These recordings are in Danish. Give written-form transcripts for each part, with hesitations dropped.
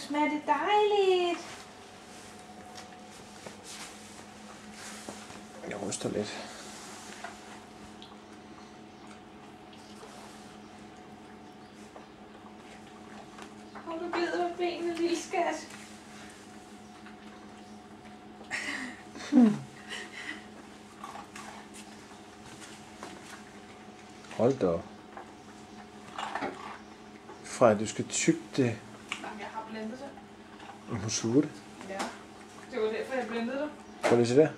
smager det dejligt. Jeg ryster lidt. Og du glider med benene, lille skat. Hold da op. Fra at du skal tygge det. Jamen, jeg har blendet det. Du må suge det. Ja, det var derfor, jeg blendede det. Prøv lige at se der.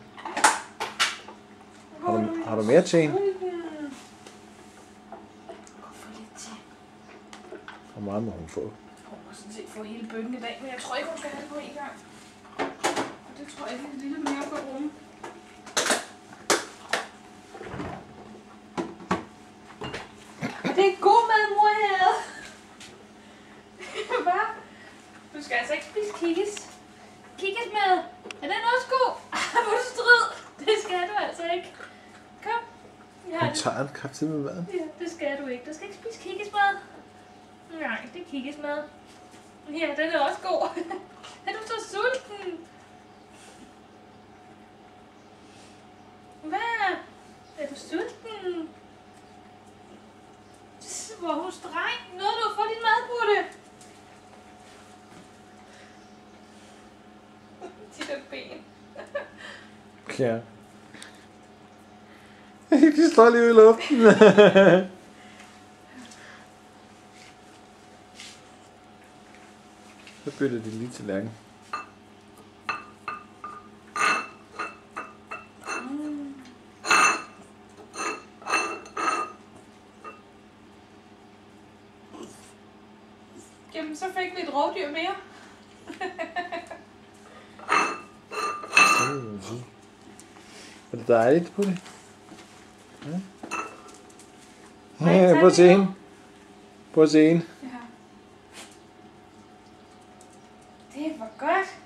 Har du mere til en? Gå for lidt til. Hvor meget må hun få? Hun må sådan set få hele bønnen i dag, men jeg tror ikke, hun skal have det på en gang. Og det tror jeg ikke, en lille mere på rumme. Det er god mad, mor havde. Hvad? Du skal altså ikke spise kikkes. Kikkesmad. Er den også god? Hvor er du strid. Det skal du altså ikke. Kom. Hun tager en kaffe med maden. Ja, det skal du ikke. Du skal ikke spise kikkesmad. Nej, det er kikkesmad. Ja, den er også god. Er du så sulten? Hvad? Er du sulten? Hvor er hun streng. Nåede du at få din madbutte? De der ben. Ja. De står lige i luften. Så bytter de lige til lærken. Jamen, så fik vi et rovdyr mere. Er det dejligt på det? Ja, prøv at se hende. Prøv at se hende. Ja. Det var godt.